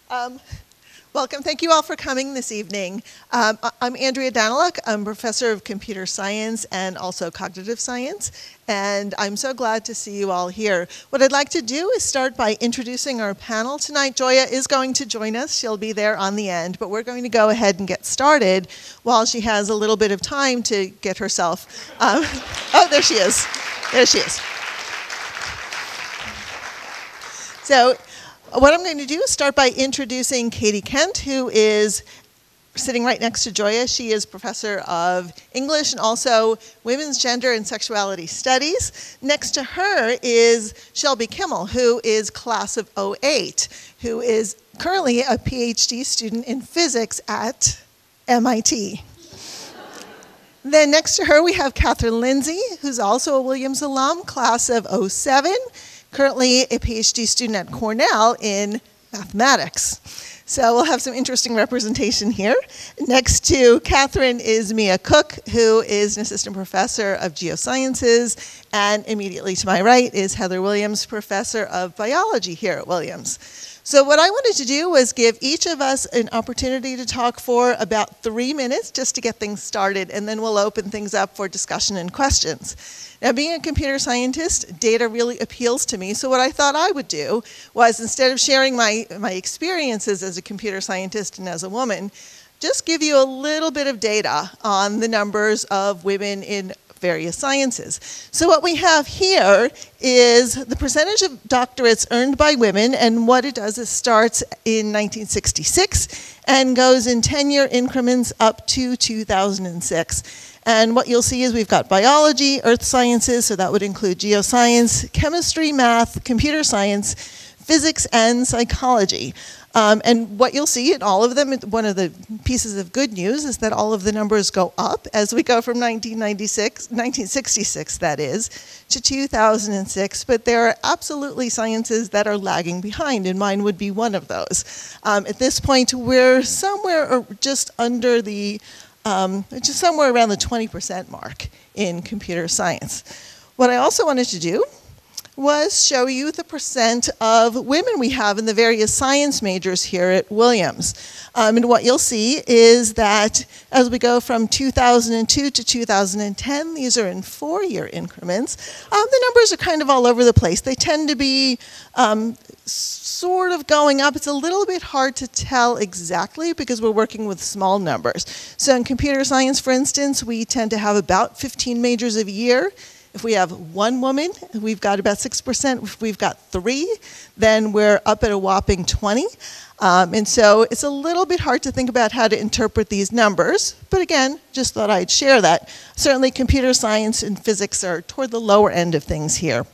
Welcome. Thank you all for coming this evening. I'm Andrea Danyluk. I'm a professor of computer science and also cognitive science, and I'm so glad to see you all here. What I'd like to do is start by introducing our panel tonight. Joya is going to join us. She'll be there on the end, but we're going to go ahead and get started while she has a little bit of time to get herself. Oh, there she is. There she is. So, what I'm going to do is start by introducing Katie Kent, who is sitting right next to Joya. She is professor of English and also Women's Gender and Sexuality Studies. Next to her is Shelby Kimmel, who is class of '08, who is currently a PhD student in physics at M.I.T. Then next to her we have Kathryn Lindsay, who's also a Williams alum, class of '07. Currently a PhD student at Cornell in mathematics. So we'll have some interesting representation here. Next to Kathryn is Mia Cook, who is an assistant professor of geosciences, and immediately to my right is Heather Williams, professor of biology here at Williams. So what I wanted to do was give each of us an opportunity to talk for about 3 minutes just to get things started, and then we'll open things up for discussion and questions. Now, being a computer scientist, data really appeals to me, so what I thought I would do was, instead of sharing my experiences as a computer scientist and as a woman, just give you a little bit of data on the numbers of women in various sciences. So what we have here is the percentage of doctorates earned by women, and what it does is starts in 1966 and goes in 10-year increments up to 2006. And what you'll see is we've got biology, earth sciences, so that would include geoscience, chemistry, math, computer science, physics, and psychology. And what you'll see in all of them, one of the pieces of good news is that all of the numbers go up as we go from 1966, that is, to 2006. But there are absolutely sciences that are lagging behind, and mine would be one of those. At this point, we're somewhere just under the, just somewhere around the 20% mark in computer science. What I also wanted to do was show you the percent of women we have in the various science majors here at Williams. And what you'll see is that as we go from 2002 to 2010, these are in 4-year increments, the numbers are kind of all over the place. They tend to be sort of going up. It's a little bit hard to tell exactly because we're working with small numbers. So in computer science, for instance, we tend to have about 15 majors a year. If we have one woman, we've got about 6%. If we've got 3, then we're up at a whopping 20. And so it's a little bit hard to think about how to interpret these numbers. But again, just thought I'd share that. Certainly computer science and physics are toward the lower end of things here.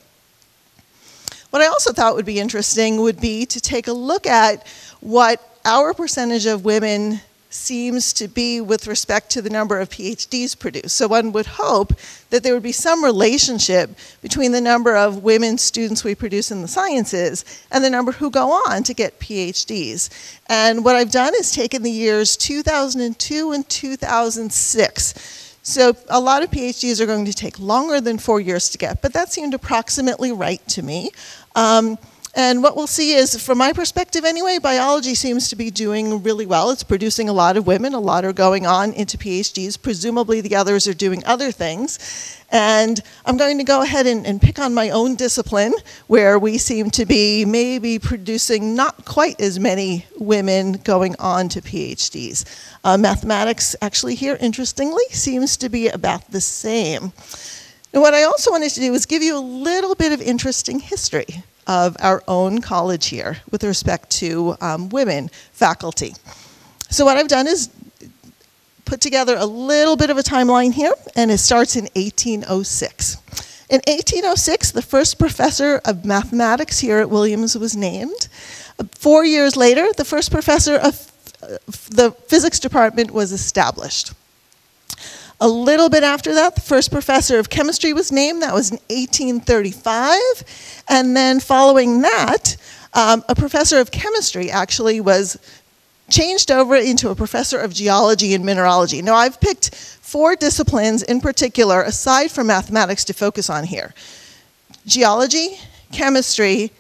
What I also thought would be interesting would be to take a look at what our percentage of women seems to be with respect to the number of PhDs produced. So one would hope that there would be some relationship between the number of women students we produce in the sciences and the number who go on to get PhDs. And what I've done is taken the years 2002 and 2006. So a lot of PhDs are going to take longer than 4 years to get, but that seemed approximately right to me. And what we'll see is, from my perspective anyway, biology seems to be doing really well. It's producing a lot of women. A lot are going on into PhDs. Presumably the others are doing other things. And I'm going to go ahead and pick on my own discipline, where we seem to be maybe producing not quite as many women going on to PhDs. Mathematics, actually here, interestingly, seems to be about the same. And what I also wanted to do is give you a little bit of interesting history of our own college here with respect to women faculty. So what I've done is put together a little bit of a timeline here, and it starts in 1806. In 1806, the first professor of mathematics here at Williams was named. 4 years later, the first professor of the physics department was established. A little bit after that, the first professor of chemistry was named. That was in 1835. And then following that, a professor of chemistry actually was changed over into a professor of geology and mineralogy. Now, I've picked 4 disciplines in particular, aside from mathematics, to focus on here: geology, chemistry,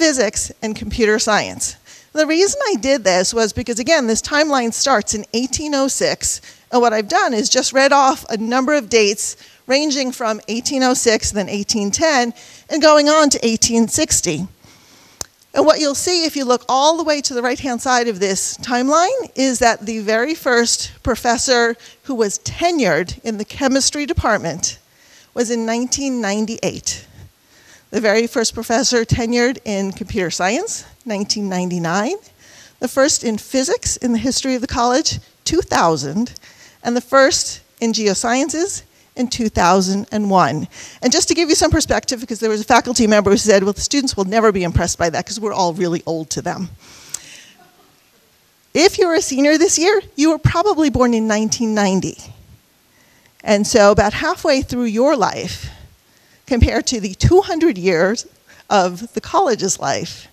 physics, and computer science. The reason I did this was because, again, this timeline starts in 1806, and what I've done is just read off a number of dates ranging from 1806, then 1810, and going on to 1860. And what you'll see if you look all the way to the right-hand side of this timeline is that the very first professor who was tenured in the chemistry department was in 1998. The very first professor tenured in computer science, 1999. The first in physics in the history of the college, 2000. And the first in geosciences in 2001. And just to give you some perspective, because there was a faculty member who said, well, the students will never be impressed by that because we're all really old to them. If you're a senior this year, you were probably born in 1990. And so about halfway through your life, compared to the 200 years of the college's life,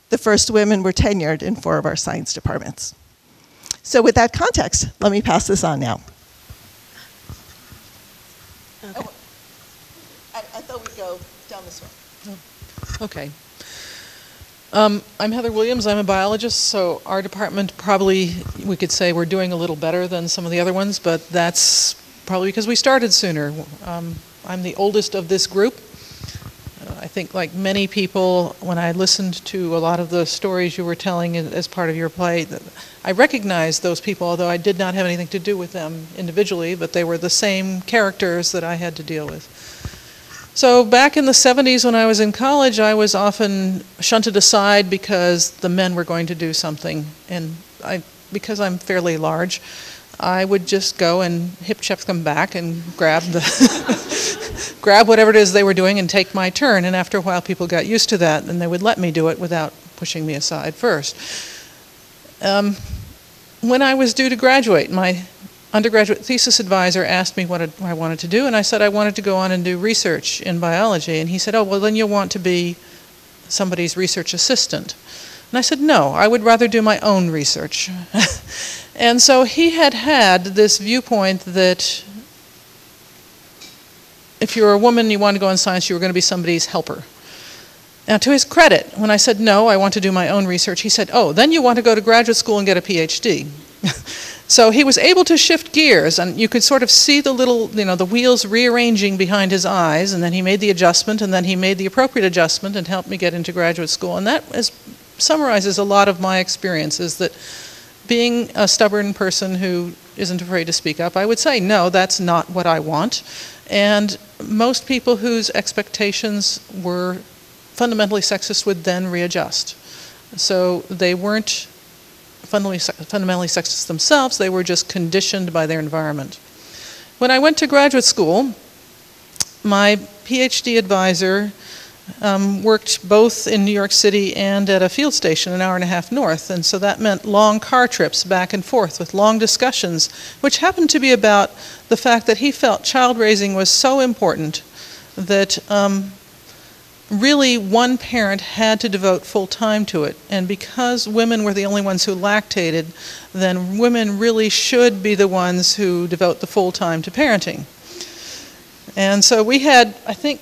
the first women were tenured in 4 of our science departments. So with that context, let me pass this on now. Okay. Oh, I thought we'd go down this way. Okay. I'm Heather Williams. I'm a biologist, so our department probably, we could say we're doing a little better than some of the other ones, but that's probably because we started sooner. I'm the oldest of this group. I think like many people, when I listened to a lot of the stories you were telling as part of your play, I recognized those people, although I did not have anything to do with them individually, but they were the same characters that I had to deal with. So back in the 70s when I was in college, I was often shunted aside because the men were going to do something. And because I'm fairly large, I would just go and hip-check them back and grab grab whatever it is they were doing and take my turn. And after a while, people got used to that, and they would let me do it without pushing me aside first. When I was due to graduate, my undergraduate thesis advisor asked me what I wanted to do, and I said I wanted to go on and do research in biology. And he said, oh, well, then you'll want to be somebody's research assistant. And I said, no, I would rather do my own research. And so he had this viewpoint that if you're a woman and you want to go in science, you were going to be somebody's helper. Now, to his credit, when I said, no, I want to do my own research, he said, oh, then you want to go to graduate school and get a PhD. So he was able to shift gears, and you could sort of see the little, the wheels rearranging behind his eyes, and then he made the adjustment, and then he made the appropriate adjustment and helped me get into graduate school. And that summarizes a lot of my experiences, that being a stubborn person who isn't afraid to speak up, I would say, no, that's not what I want. And most people whose expectations were fundamentally sexist would then readjust. So they weren't fundamentally sexist themselves, they were just conditioned by their environment. When I went to graduate school, my PhD advisor worked both in New York City and at a field station an hour and a half north, and so that meant long car trips back and forth with long discussions, which happened to be about the fact that he felt child raising was so important that really one parent had to devote full time to it. And because women were the only ones who lactated, then women really should be the ones who devote the full time to parenting. And so we had, I think,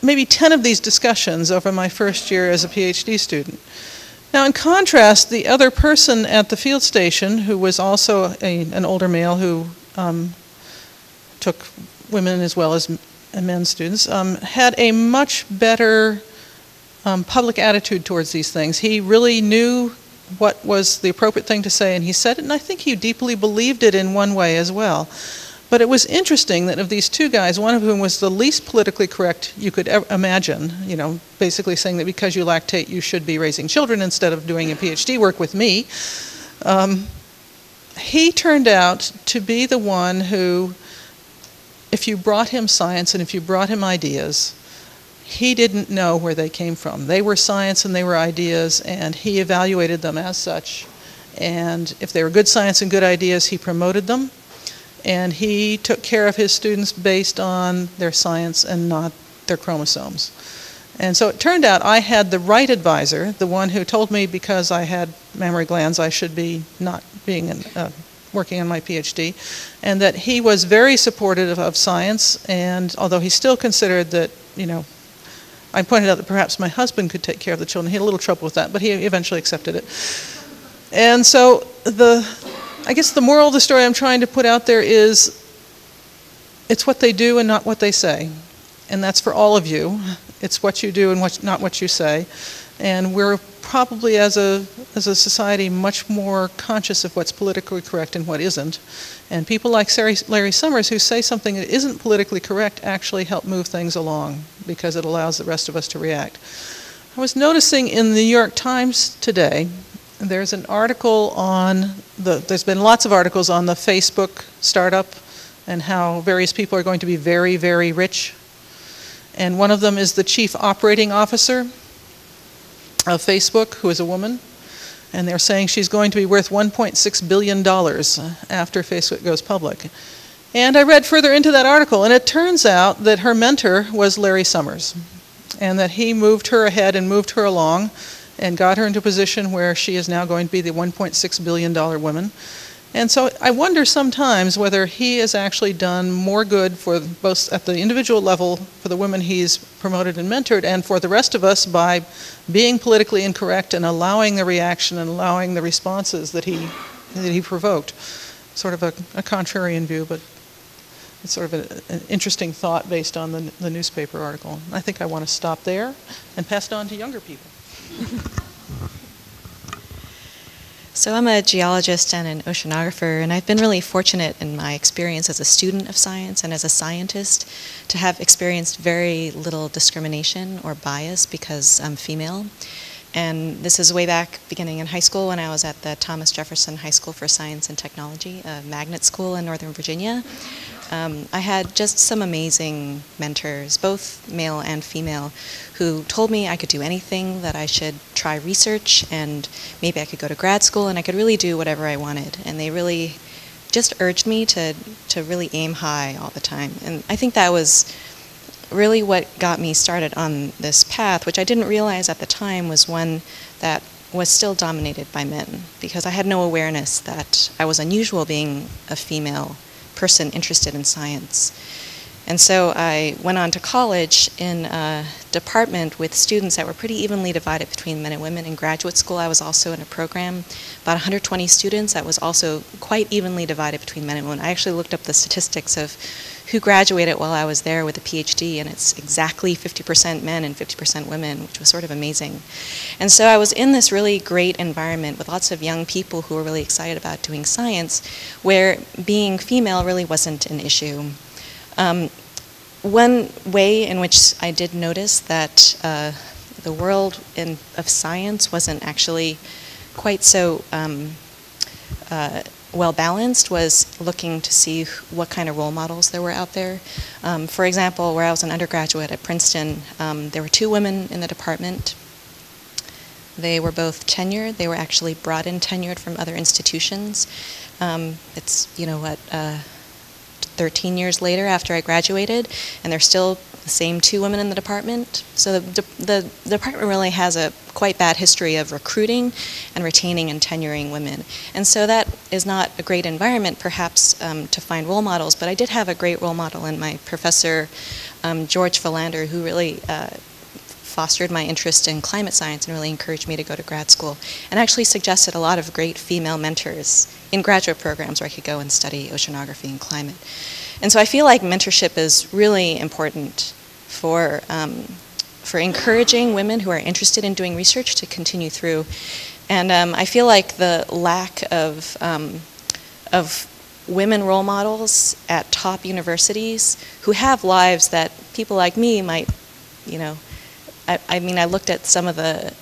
maybe 10 of these discussions over my first year as a PhD student. Now, in contrast, the other person at the field station, who was also an older male who took women as well as men students, had a much better public attitude towards these things. He really knew what was the appropriate thing to say, and he said it, and I think he deeply believed it in one way as well. But it was interesting that of these two guys, one of whom was the least politically correct you could ever imagine, basically saying that because you lactate, you should be raising children instead of doing a PhD work with me. He turned out to be the one who, if you brought him science and if you brought him ideas, he didn't know where they came from. They were science and they were ideas, and he evaluated them as such. And if they were good science and good ideas, he promoted them. And he took care of his students based on their science and not their chromosomes. And so it turned out I had the right advisor, the one who told me because I had mammary glands I should be not being working on my PhD, and that he was very supportive of science, and although he still considered that, I pointed out that perhaps my husband could take care of the children. He had a little trouble with that, but he eventually accepted it. And so I guess the moral of the story I'm trying to put out there is it's what they do and not what they say. And that's for all of you. It's what you do and not what you say. And we're probably, as a society, much more conscious of what's politically correct and what isn't. And people like Larry Summers, who say something that isn't politically correct, actually help move things along because it allows the rest of us to react. I was noticing in the New York Times today, there's an article on there's been lots of articles on the Facebook startup and how various people are going to be very, very rich. And one of them is the chief operating officer of Facebook, who is a woman. And they're saying she's going to be worth $1.6 billion after Facebook goes public. And I read further into that article, and it turns out that her mentor was Larry Summers, and that he moved her ahead and moved her along and got her into a position where she is now going to be the $1.6 billion woman. And so I wonder sometimes whether he has actually done more good for both at the individual level for the women he's promoted and mentored and for the rest of us by being politically incorrect and allowing the reaction and allowing the responses that he provoked. Sort of a contrarian view, but it's sort of an interesting thought based on the newspaper article. I think I want to stop there and pass it on to younger people. So I'm a geologist and an oceanographer, and I've been really fortunate in my experience as a student of science and as a scientist to have experienced very little discrimination or bias because I'm female. And this is way back beginning in high school when I was at the Thomas Jefferson High School for Science and Technology, a magnet school in Northern Virginia. I had just some amazing mentors, both male and female, who told me I could do anything, that I should try research, and maybe I could go to grad school, and I could really do whatever I wanted. And they really just urged me to really aim high all the time. And I think that was really what got me started on this path, which I didn't realize at the time was one that was still dominated by men, because I had no awareness that I was unusual being a female person interested in science. And so I went on to college in a department with students that were pretty evenly divided between men and women. In graduate school, I was also in a program, about 120 students, that was also quite evenly divided between men and women. I actually looked up the statistics of who graduated while I was there with a PhD, and it's exactly 50% men and 50% women, which was sort of amazing. And so I was in this really great environment with lots of young people who were really excited about doing science, where being female really wasn't an issue. One way in which I did notice that the world of science wasn't actually quite so well balanced was looking to see what kind of role models there were out there. For example, where I was an undergraduate at Princeton, there were 2 women in the department. They were both tenured. They were actually brought in tenured from other institutions. It's, 13 years later after I graduated, and there's still the same 2 women in the department. So the department really has a quite bad history of recruiting and retaining and tenuring women. And so that is not a great environment, perhaps, to find role models, but I did have a great role model in my professor, George Philander, who really fostered my interest in climate science and really encouraged me to go to grad school, and actually suggested a lot of great female mentors in graduate programs where I could go and study oceanography and climate. And so I feel like mentorship is really important for encouraging women who are interested in doing research to continue through. And I feel like the lack of women role models at top universities who have lives that people like me might, I mean, I looked at some of the,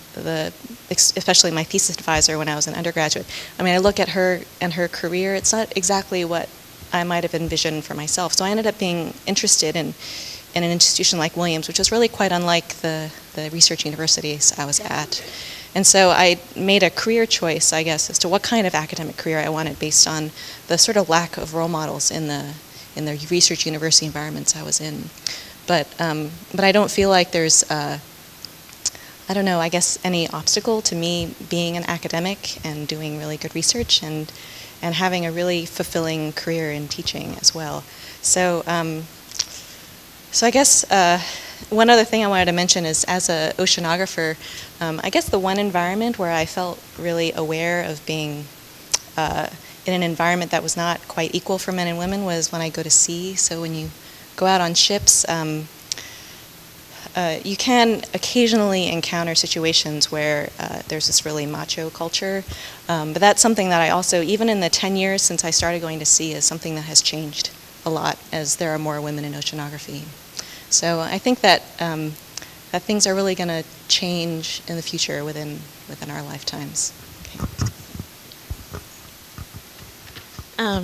especially my thesis advisor when I was an undergraduate. I mean, I look at her and her career, it's not exactly what I might have envisioned for myself. So I ended up being interested in an institution like Williams, which was really quite unlike the research universities I was at. And so I made a career choice, I guess, as to what kind of academic career I wanted based on the sort of lack of role models in the research university environments I was in. But I don't feel like there's I don't know, I guess any obstacle to me being an academic and doing really good research and having a really fulfilling career in teaching as well. So, so I guess one other thing I wanted to mention is, as an oceanographer, I guess the one environment where I felt really aware of being in an environment that was not quite equal for men and women was when I go to sea. So when you go out on ships, you can occasionally encounter situations where there's this really macho culture, but that's something that I also, even in the 10 years since I started going to sea, is something that has changed a lot as there are more women in oceanography. So I think that that things are really going to change in the future within our lifetimes. Okay.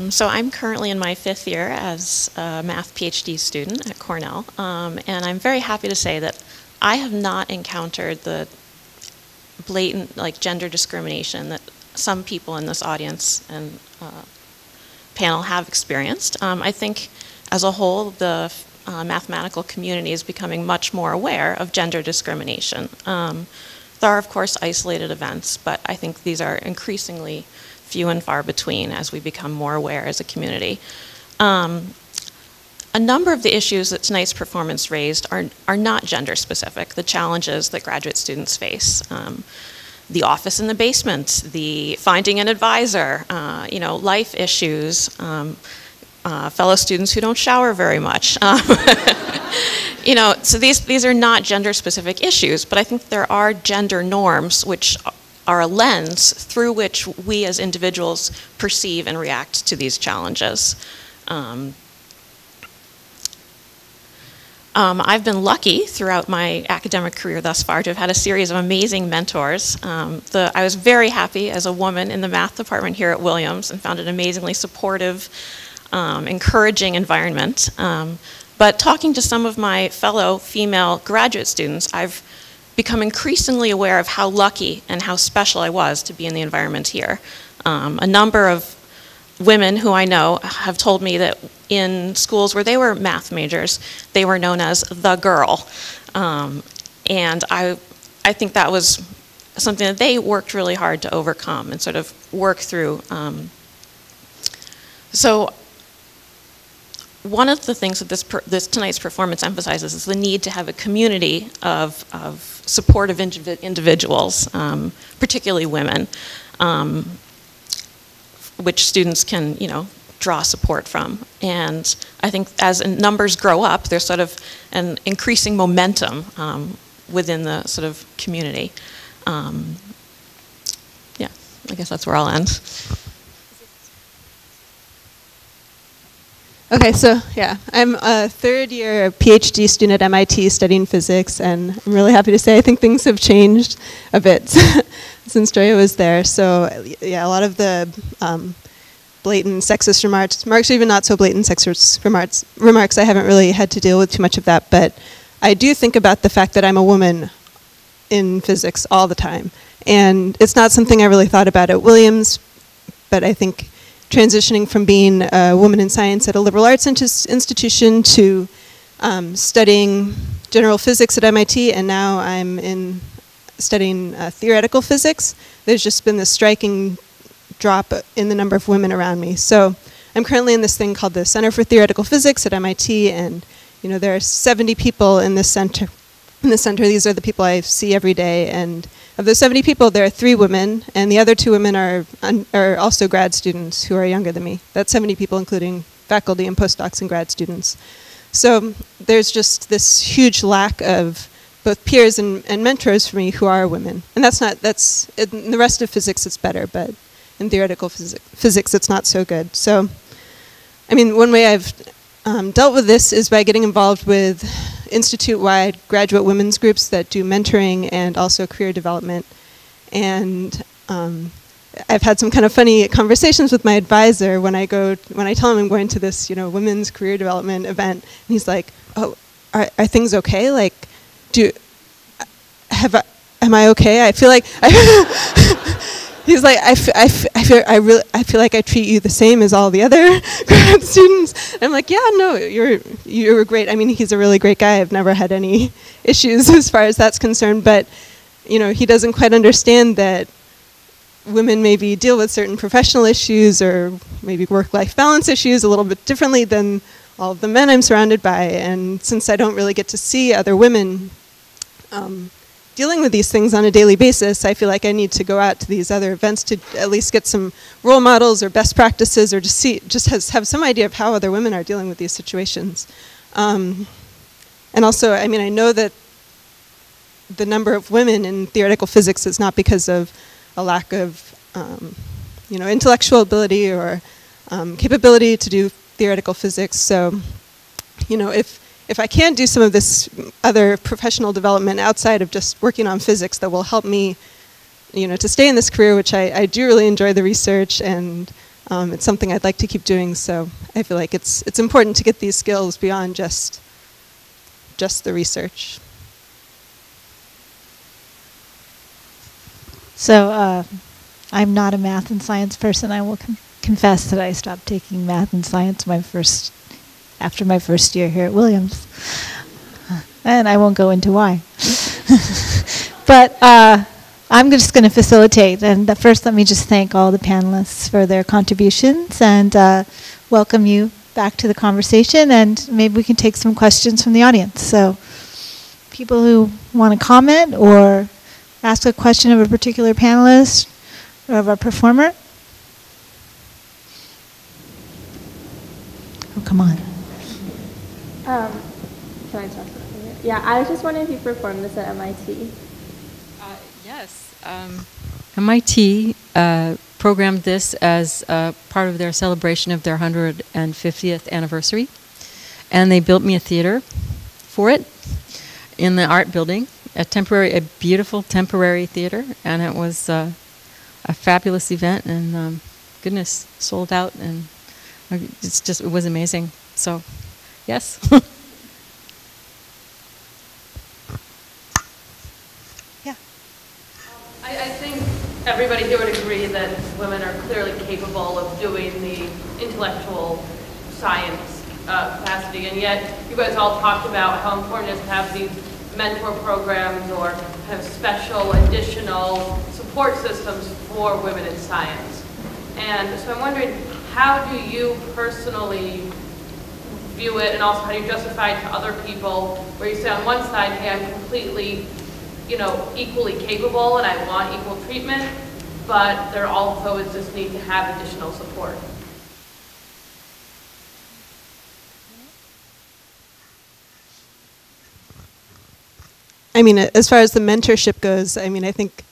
So I'm currently in my 5th year as a math PhD student at Cornell, and I'm very happy to say that I have not encountered the blatant gender discrimination that some people in this audience and panel have experienced. I think as a whole the mathematical community is becoming much more aware of gender discrimination. There are of course isolated events, but I think these are increasingly few and far between as we become more aware as a community. A number of the issues that tonight's performance raised are not gender specific, the challenges that graduate students face. The office in the basement, the finding an advisor, life issues, fellow students who don't shower very much. So these are not gender specific issues, but I think there are gender norms which are a lens through which we as individuals perceive and react to these challenges. I've been lucky throughout my academic career thus far to have had a series of amazing mentors. I was very happy as a woman in the math department here at Williams and found an amazingly supportive, encouraging environment. But talking to some of my fellow female graduate students, I've become increasingly aware of how lucky and how special I was to be in the environment here. A number of women who I know have told me that in schools where they were math majors, they were known as the girl. And I think that was something that they worked really hard to overcome and sort of work through. So one of the things that this tonight's performance emphasizes is the need to have a community of supportive individuals, particularly women, which students can, draw support from. And I think as numbers grow up, there's sort of an increasing momentum within the sort of community. Yeah, I guess that's where I'll end. Okay, so yeah, I'm a 3rd year PhD student at MIT studying physics, and I'm really happy to say I think things have changed a bit since Joya was there. So yeah, a lot of the blatant sexist remarks, or even not so blatant sexist remarks, I haven't really had to deal with too much of that, but I do think about the fact that I'm a woman in physics all the time. And it's not something I really thought about at Williams, but I think transitioning from being a woman in science at a liberal arts institution to studying general physics at MIT, and now I'm studying theoretical physics, there's just been this striking drop in the number of women around me. So I'm currently in this thing called the Center for Theoretical Physics at MIT, and there are 70 people in this center. These are the people I see every day, and of those 70 people, there are 3 women, and the other 2 women are also grad students who are younger than me. That's 70 people, including faculty and postdocs and grad students. So there's just this huge lack of both peers and mentors for me who are women. And that's in the rest of physics it's better, but in theoretical physics it's not so good. So, I mean, one way I've dealt with this is by getting involved with institute-wide graduate women's groups that do mentoring and also career development. And I've had some kind of funny conversations with my advisor when I tell him I'm going to this, women's career development event. And he's like, "Oh, are things okay? Like, am I okay? I feel like he's like, I feel like I treat you the same as all the other grad students." And I'm like, "Yeah, no, you're great." I mean, he's a really great guy. I've never had any issues as far as that's concerned. But he doesn't quite understand that women maybe deal with certain professional issues or maybe work-life balance issues a little bit differently than all of the men I'm surrounded by, and since I don't really get to see other women dealing with these things on a daily basis, I feel like I need to go out to these other events to at least get some role models or best practices, or have some idea of how other women are dealing with these situations. And also, I mean, I know that the number of women in theoretical physics is not because of a lack of, intellectual ability or capability to do theoretical physics. So, if I can do some of this other professional development outside of just working on physics that will help me, to stay in this career, which I do really enjoy the research, and it's something I'd like to keep doing. So I feel like it's important to get these skills beyond just the research. So I'm not a math and science person. I will confess that I stopped taking math and science after my first year here at Williams. And I won't go into why. But I'm just going to facilitate. And first, let me just thank all the panelists for their contributions and welcome you back to the conversation. And maybe we can take some questions from the audience. So people who want to comment or ask a question of a particular panelist or of a performer. Oh, come on. Can I talk about it? Yeah, I was just wondering if you performed this at MIT. Yes. MIT programmed this as part of their celebration of their 150th anniversary. And they built me a theater for it in the art building, a beautiful temporary theater. And it was a fabulous event, and goodness, sold out, and it was amazing. So, yes. Yeah. I think everybody here would agree that women are clearly capable of doing the intellectual science capacity, and yet you guys all talked about how important it is to have these mentor programs or kind of special additional support systems for women in science. And so I'm wondering, how do you personally view it, and also how do you justify it to other people, where you say on one side, hey, I'm completely, equally capable and I want equal treatment, but there also is this need to have additional support? I mean, as far as the mentorship goes, I mean, I think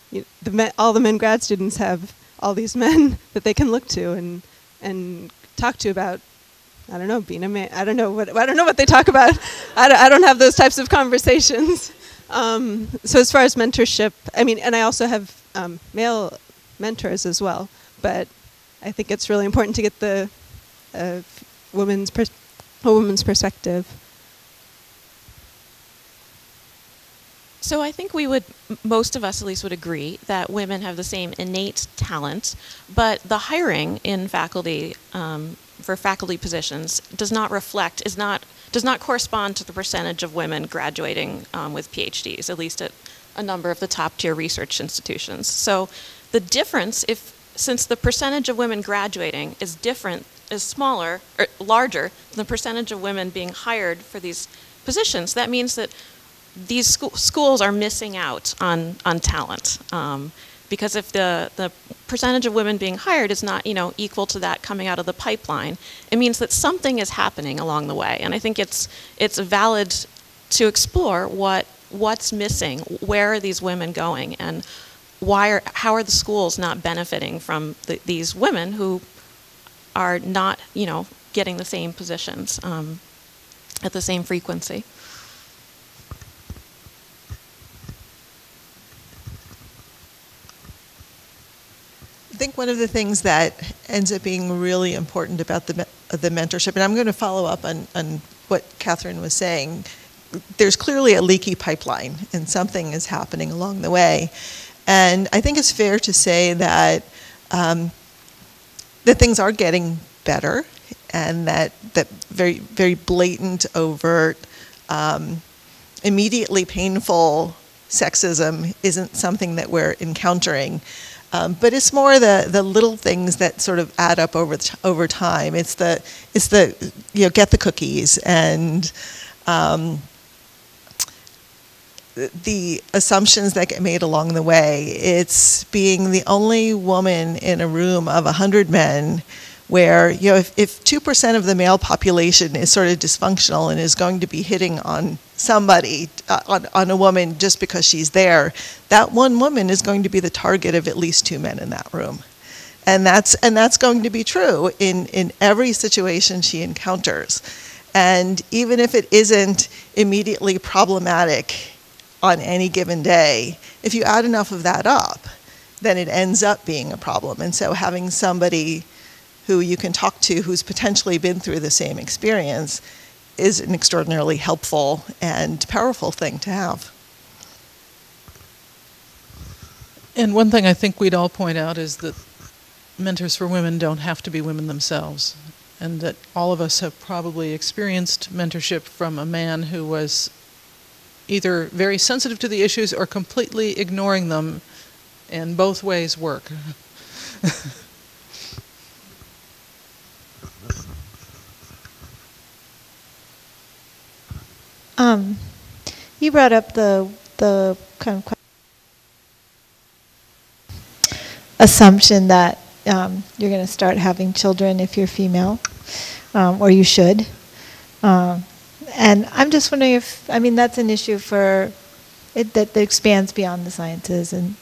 all the men grad students have all these men that they can look to and talk to about, I don't know, being a man. I don't know what they talk about. I don't have those types of conversations. So as far as mentorship, I mean, and I also have male mentors as well. But I think it's really important to get the woman's perspective. So I think most of us at least would agree that women have the same innate talent, but the hiring in faculty for faculty positions does not correspond to the percentage of women graduating with PhDs, at least at a number of the top tier research institutions. So the difference, since the percentage of women graduating is smaller or larger than the percentage of women being hired for these positions, that means that these schools are missing out on talent, because if the percentage of women being hired is not equal to that coming out of the pipeline, it means that something is happening along the way. And I think it's valid to explore what's missing, where are these women going, and how are the schools not benefiting from these women who are not getting the same positions at the same frequency. I think one of the things that ends up being really important about the mentorship, and I'm going to follow up on what Kathryn was saying, there's clearly a leaky pipeline, and something is happening along the way. And I think it's fair to say that things are getting better, and that very, very blatant, overt, immediately painful sexism isn't something that we're encountering. But it's more the little things that sort of add up over time. It's the get the cookies and the assumptions that get made along the way. It's being the only woman in a room of 100 men where, if 2% of the male population is sort of dysfunctional and is going to be hitting on somebody, on a woman just because she's there, that one woman is going to be the target of at least 2 men in that room. And that's going to be true in every situation she encounters. And even if it isn't immediately problematic on any given day, if you add enough of that up, then it ends up being a problem. And so having somebody who you can talk to who's potentially been through the same experience is an extraordinarily helpful and powerful thing to have. And one thing I think we'd all point out is that mentors for women don't have to be women themselves, and that all of us have probably experienced mentorship from a man who was either very sensitive to the issues or completely ignoring them, and both ways work. You brought up the kind of assumption that you're going to start having children if you're female, or you should. And I'm just wondering if, that's an issue for it that expands beyond the sciences and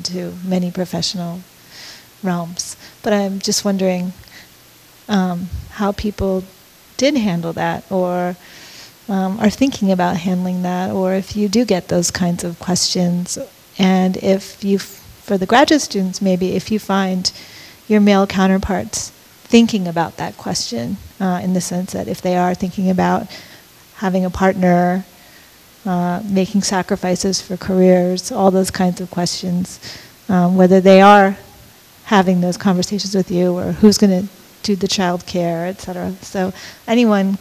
to many professional realms. But I'm just wondering how people did handle that, or are thinking about handling that, or if you do get those kinds of questions, and if you, for the graduate students maybe, if you find your male counterparts thinking about that question, in the sense that if they are thinking about having a partner, making sacrifices for careers, all those kinds of questions, whether they are having those conversations with you, or who's going to do the child care, et cetera. So anyone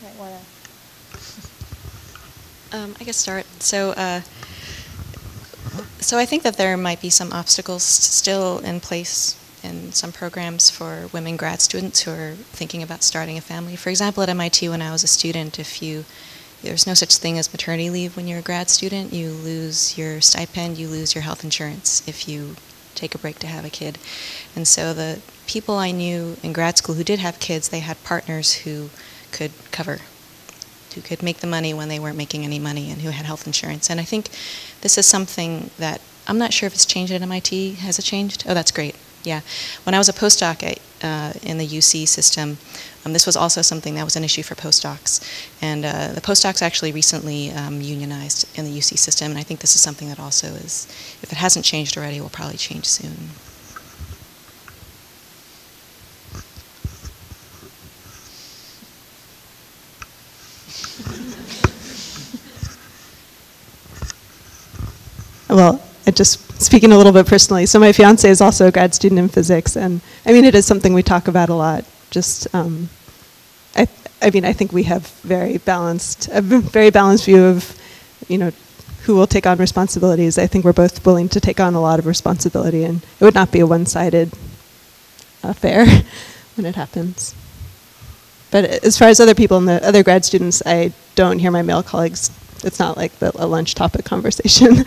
might want to... I guess start. So I think that there might be some obstacles still in place in some programs for women grad students who are thinking about starting a family. For example, at MIT when I was a student, there's no such thing as maternity leave when you're a grad student. You lose your stipend, you lose your health insurance if you take a break to have a kid. And so the people I knew in grad school who did have kids, they had partners who could cover, who could make the money when they weren't making any money, and who had health insurance. And I think this is something that, I'm not sure if it's changed at MIT. Has it changed? Oh, that's great. Yeah. When I was a postdoc in the UC system, this was also something that was an issue for postdocs. And the postdocs actually recently unionized in the UC system, and I think this is something that also is, if it hasn't changed already, will probably change soon. Well, just speaking a little bit personally, so my fiance is also a grad student in physics, and it is something we talk about a lot. Just, I think we have a very balanced view of, who will take on responsibilities. I think we're both willing to take on a lot of responsibility, and it would not be a one-sided affair when it happens. But as far as other people and the other grad students, I don't hear my male colleagues. It's not like a lunch topic conversation. Other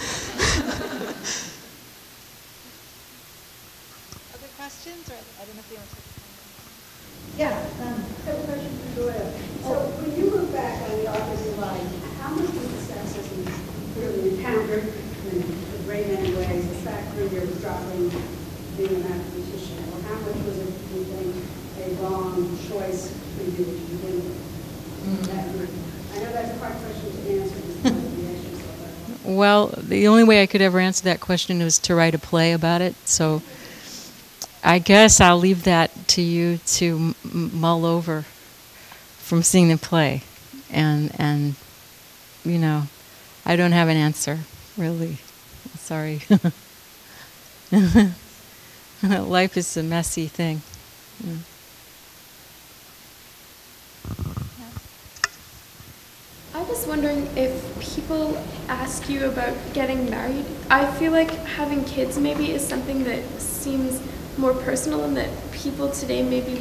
questions? Or I don't know if you want to... Yeah, I have a question for Joya. So when you look back on the autism life, how much of the sexism really encountered in a great many ways, the fact that you're struggling being a mathematician, or how much was it, do you think, a wrong choice for you to begin with? I know that's a hard question to answer. Well, the only way I could ever answer that question was to write a play about it. So I guess I'll leave that to you to mull over from seeing the play. And I don't have an answer, really. Sorry. Life is a messy thing. Yeah. I just wondering if people ask you about getting married. I feel like having kids maybe is something that seems more personal and that people today maybe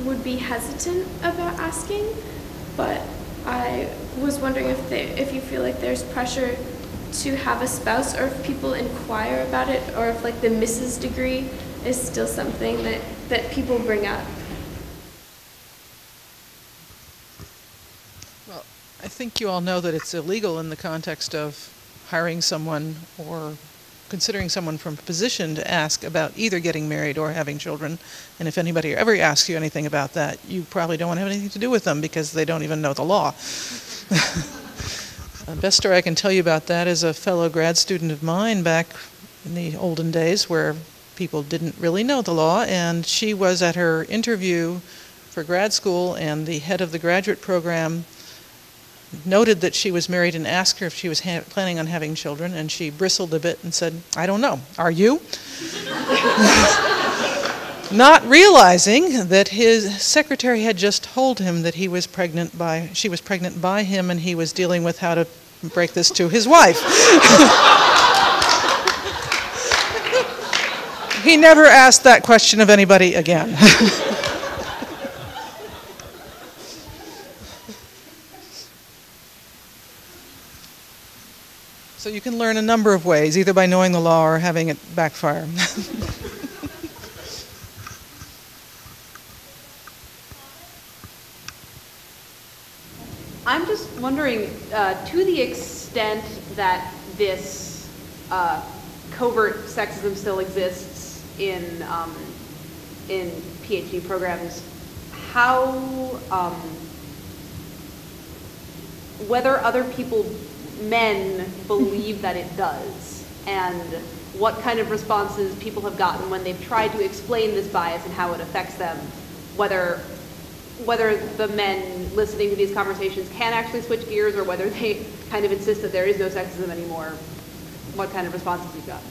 would be hesitant about asking. But I was wondering if you feel like there's pressure to have a spouse, or if people inquire about it, or if like the Mrs. degree is still something that people bring up. Well, I think you all know that it's illegal in the context of hiring someone or considering someone from a position to ask about either getting married or having children. And if anybody ever asks you anything about that, you probably don't want to have anything to do with them because they don't even know the law. The best story I can tell you about that is a fellow grad student of mine back in the olden days where people didn't really know the law, and she was at her interview for grad school, and the head of the graduate program noted that she was married and asked her if she was planning on having children, and she bristled a bit and said, "I don't know. Are you?" Not realizing that his secretary had just told him that she was pregnant by him, and he was dealing with how to break this to his wife. He never asked that question of anybody again. So you can learn a number of ways, either by knowing the law or having it backfire. I'm just wondering, to the extent that this covert sexism still exists in PhD programs, how, whether other people, men, believe that it does, and what kind of responses people have gotten when they've tried to explain this bias and how it affects them, whether the men listening to these conversations can actually switch gears or whether they kind of insist that there is no sexism anymore, what kind of responses you've gotten.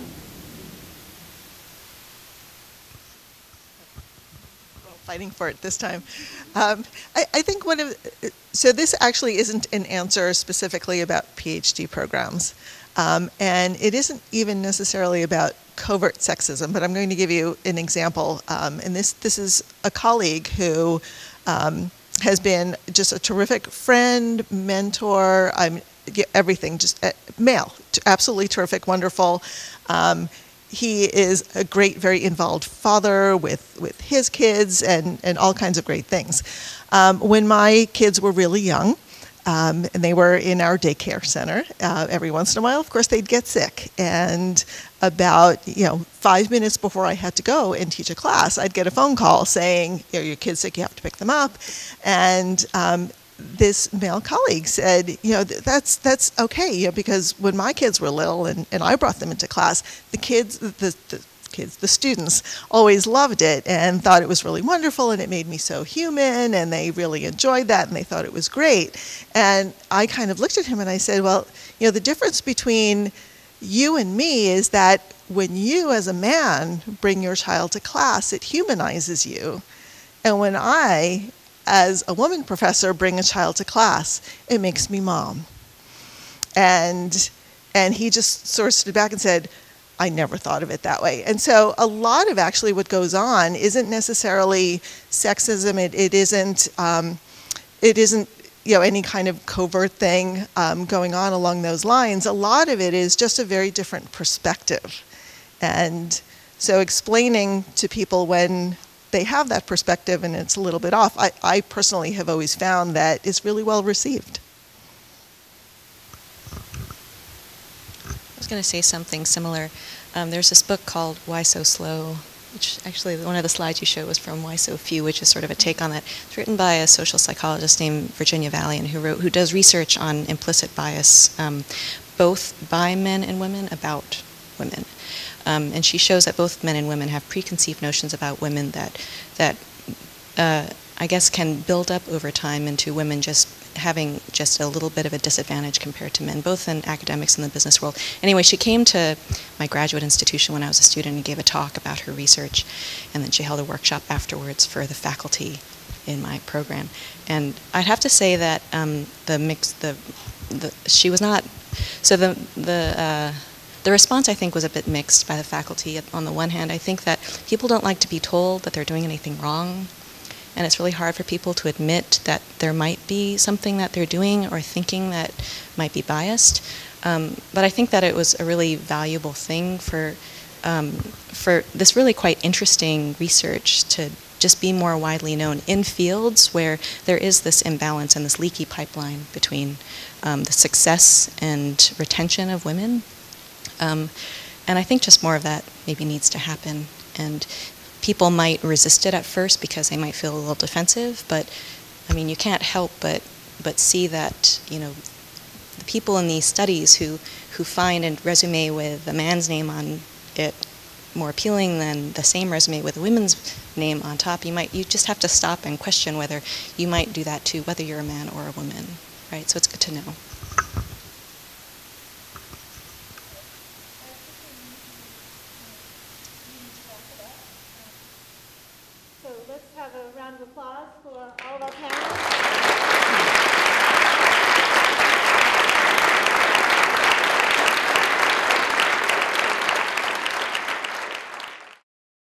Fighting for it this time. I think so this actually isn't an answer specifically about PhD programs. And it isn't even necessarily about covert sexism, but I'm going to give you an example. And this is a colleague who has been just a terrific friend, mentor, everything, just male, absolutely terrific, wonderful. He is a great, very involved father with his kids and all kinds of great things. When my kids were really young, and they were in our daycare center, every once in a while, of course, they'd get sick. And about 5 minutes before I had to go and teach a class, I'd get a phone call saying, your kid's sick, you have to pick them up. And this male colleague said, that's okay, because when my kids were little and I brought them into class, the students always loved it and thought it was really wonderful and it made me so human and they really enjoyed that and they thought it was great. And I kind of looked at him and I said, well, the difference between you and me is that when you as a man bring your child to class, it humanizes you. And when I, as a woman professor, bring a child to class, it makes me mom. And he just sort of stood back and said, I never thought of it that way. And so a lot of actually what goes on isn't necessarily sexism. It isn't any kind of covert thing going on along those lines. A lot of it is just a very different perspective. And so explaining to people when they have that perspective and it's a little bit off, I personally have always found that it's really well received. I was going to say something similar. There's this book called Why So Slow, which actually one of the slides you showed was from Why So Few, which is sort of a take on that. It's written by a social psychologist named Virginia Valian, who does research on implicit bias, both by men and women about women. And she shows that both men and women have preconceived notions about women that I guess can build up over time into women just having just a little bit of a disadvantage compared to men, both in academics and the business world. Anyway, she came to my graduate institution when I was a student and gave a talk about her research, and then she held a workshop afterwards for the faculty. in my program. And I'd have to say that she was not, so the response, I think, was a bit mixed by the faculty. On the one hand, I think that people don't like to be told that they're doing anything wrong, and it's really hard for people to admit that there might be something that they're doing or thinking that might be biased. But I think that it was a really valuable thing for this really quite interesting research to just be more widely known in fields where there is this imbalance and this leaky pipeline between the success and retention of women. And I think just more of that maybe needs to happen. And people might resist it at first because they might feel a little defensive, but I mean, you can't help but see that, you know, the people in these studies who find a resume with a man's name on it more appealing than the same resume with a woman's name on top, you just have to stop and question whether you might do that too, whether you're a man or a woman, right? So it's good to know. So let's have a round of applause for all of our panelists.